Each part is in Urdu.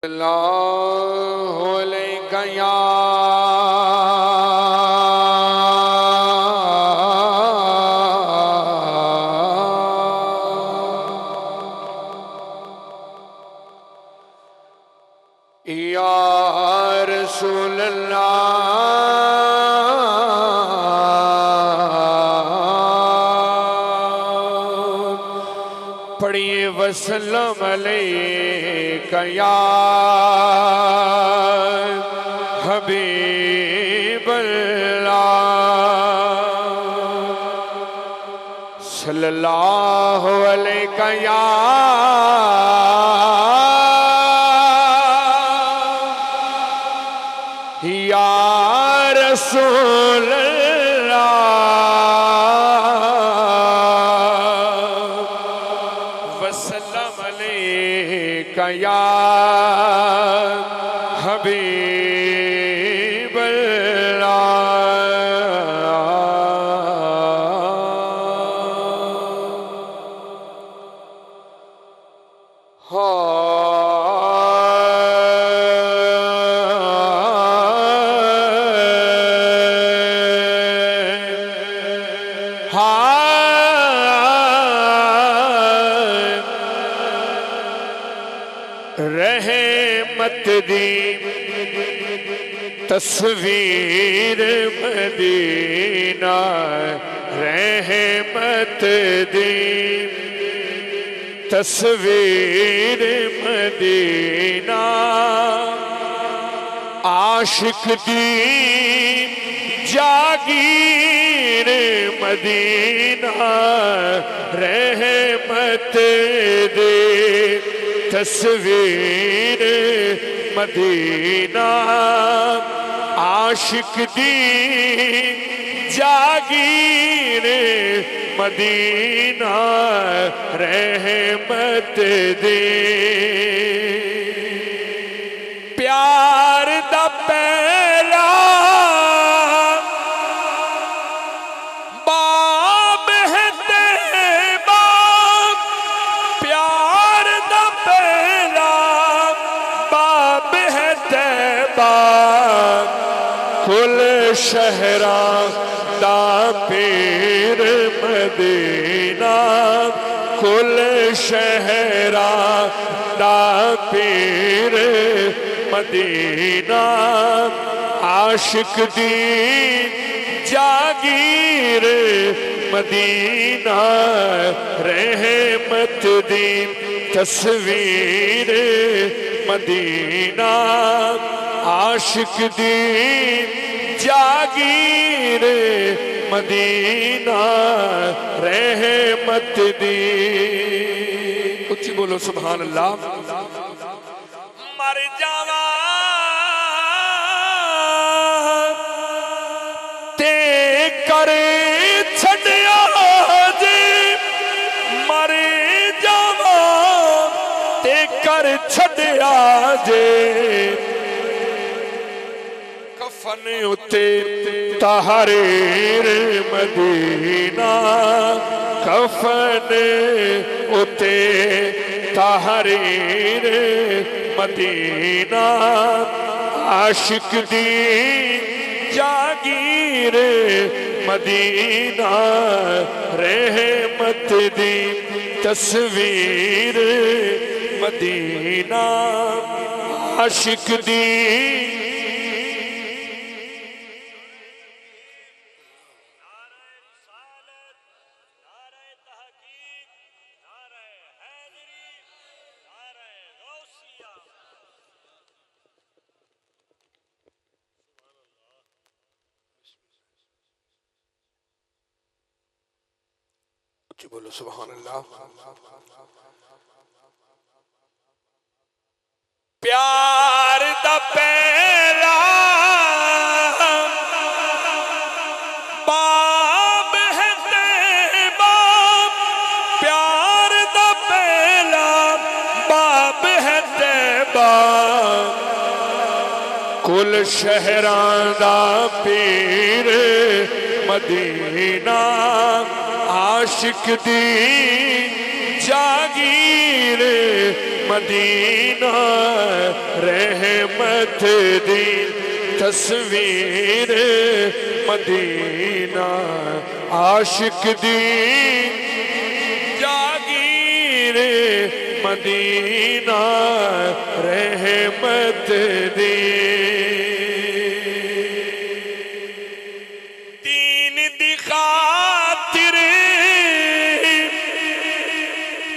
اللہ علیکہ یا رسول اللہ پڑھیے وسلم علیکہ یا حبیب اللہ صلی اللہ علیکہ یا رسول اللہ وسلم علیکہ یا حبیب رحمت دی تصویر مدینہ رحمت دی تصویر مدینہ عاشق دی جاگیر مدینہ رحمت دی تصویر مدینہ عاشق دی جاگیر مدینہ رحمت دی پیار دا پہلا باب ہے تیبا پیار دا پہلا باب ہے تیبا کل شہران دا پیر مدینہ کل شہران دا پیر مدینہ عاشق دی جاگیر مدینہ رحمت دی تصویر مدینہ عاشق دی جاگیر مدینہ رحمت دی اچھی بولو سبحان اللہ مر جاوا تے کرے چھڑیا جی مر جاوا تے کر چھڑیا جی کفن اتے تحریر مدینہ کفن اتے تحریر مدینہ عاشق دی جاگیر مدینہ رحمت دی تصویر مدینہ عاشق دی بولو سبحان اللہ پیار دا پہلا باب ہے تیبا پیار دا پہلا باب ہے تیبا کل شہران دا پیر مدینہ عاشق دی جاگیر مدینہ رحمت دی تصویر مدینہ عاشق دی جاگیر مدینہ رحمت دی دین دی خاطر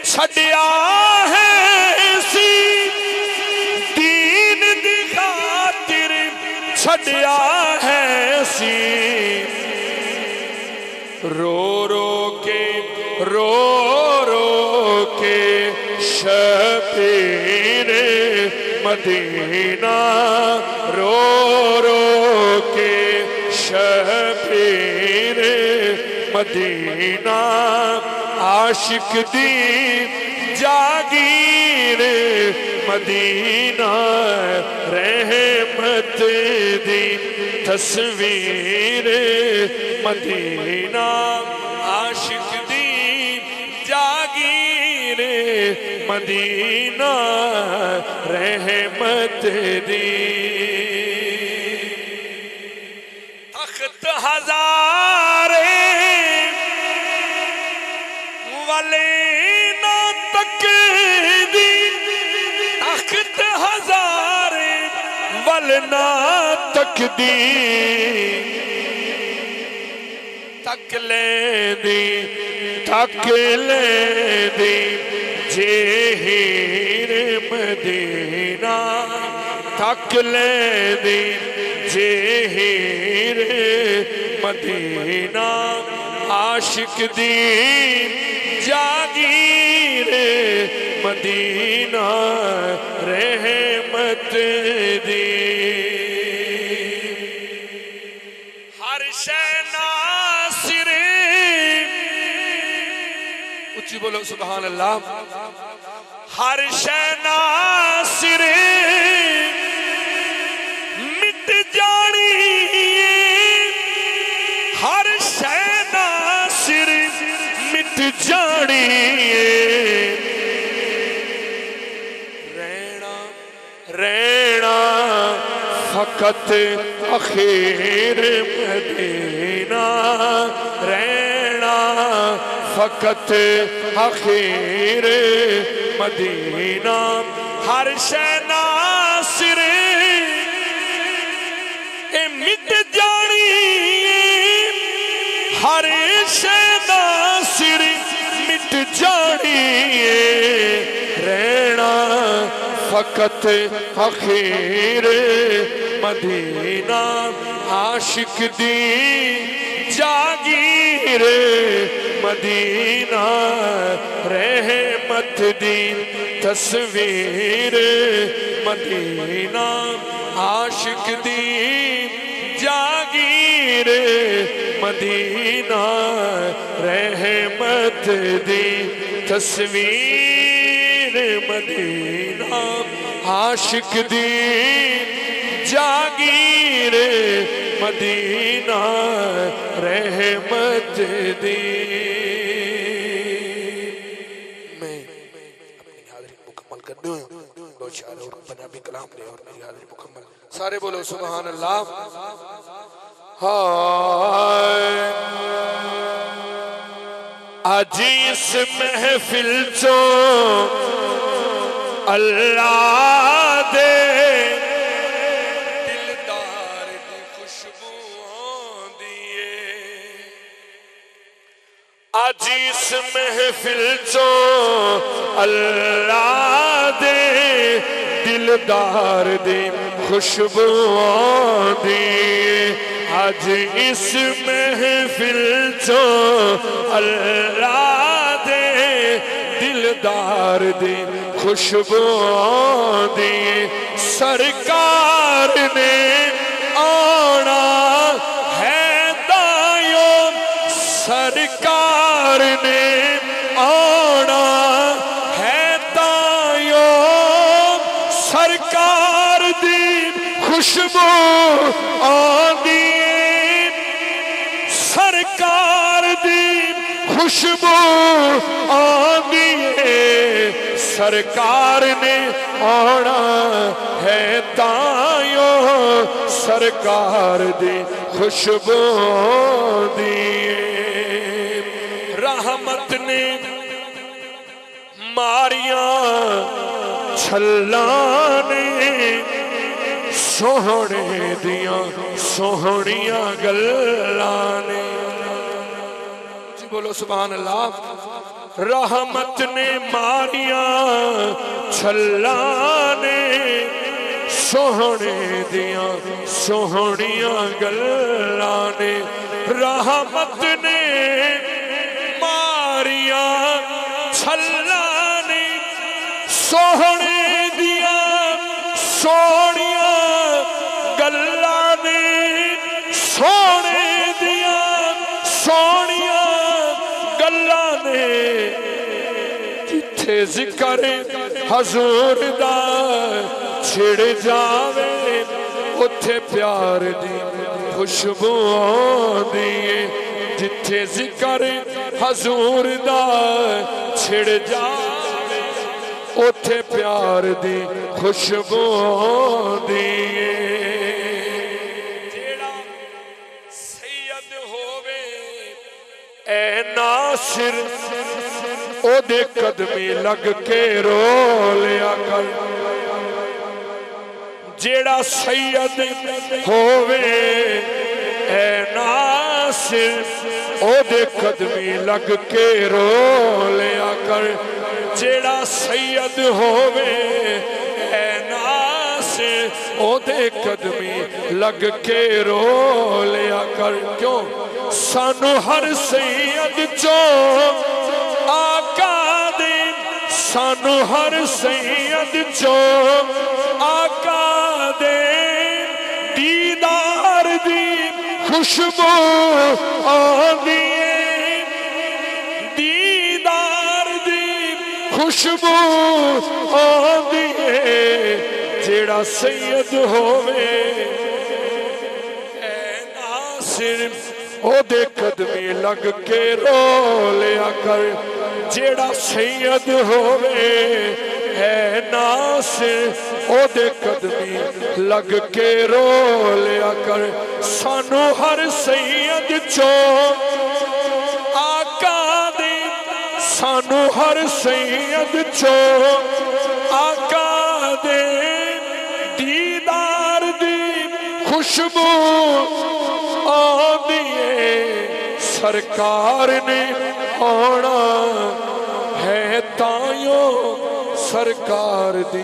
چھڑیا ہے سی دین دی خاطر چھڑیا ہے سی رو رو کے شبیر مدینہ رو کے شبیر مدینہ عاشق دی جاگیر مدینہ رحمت دی تصویر مدینہ عاشق دی جاگیر مدینہ رحمت دی تخت ہزارے ولینا تک دی تخت ہزارے ولنا تک دی تک لے دی جہیر مدینہ تک لے دی جہیر مدینہ عاشق دی جاگیر مدینہ رحمت دی ہر شے ناصر اچھی بولو سبحان اللہ ہر شے ناصر مٹ جانی ہر شے ناصر مٹ جانی رینا فقط اخیر مدینہ رینا فقط اخیر مدینہ ہر شے ناصر مٹ جانی ہر شے ناصر مٹ جانی رینا فقط اخیر مدینہ عاشق دی جاگیر مدینہ رحمت دی تصویر مدینہ عاشق دی جاگیر مدینہ رحمت دی تصویر مدینہ عاشق دی جاگیر مدینہ رحمت دی میں اپنی حاضری مکمل کرنے ہوئے دو شعر اور پنجابی کلام لے اور میری حاضری مکمل سارے بولو سبحان اللہ آج اس محفل چو اللہ دے دلدار دی خوشبو دیے آج اس محفل چو اللہ دے دلدار دی خوشبو دیے آج اس محفل چو اللہ دے دلدار دی خوشبو دی سرکار نے آنا ہے دائیوں سرکار نے آنا ہے دائیوں سرکار دی خوشبو آدھی سرکار دی خوشبو آندی ہے سرکار نے آنا ہے تائیوں سرکار دی خوشبو آندی ہے رحمت نے ماریاں چھلانے سوہنے دیاں سوہنیاں گلانے جی بولو سبحان اللہ رحمت نے ماریاں چھلانے سوہنے دیاں سوہنیاں گلانے رحمت نے ماریاں چھلانے سوہنے دیاں سوہنیاں گلانے سوہنے دیاں سوہنیاں گلانے جتھے ذکر حضور دا چھڑ جاوے اتھے پیار دی خوشبو آندی ہے جتھے ذکر حضور دا چھڑ جاوے اتھے پیار دی خوشبو آندی ہے جیڑا سید ہووے اے ناصر او دے قدمی لگ کے رو لیا کر جیڑا سید ہووے اے ناصر او دے قدمی لگ کے رو لیا کر جیڑا سید ہووے اے ناصر او دے قدمی لگ کے رو لیا کر کیوں سانو ہر سید چوں آقا دے سانو ہر سید چوں آقا دے دیدار دی خوشبو آندی ہے دیدار دی خوشبو آندی ہے جیڑا سید ہووے اے ناصر او دے قدمی لگ کے رو لیا کر جیڑا سید ہووے اے ناصر او دے قدمی لگ کے رو لیا کر سانو ہر سید چوں آقا دے سانو ہر سید چوں آقا دے دیدار دی خوشبو آندی ہے سرکار نے آنا ہے تائیوں سرکار دی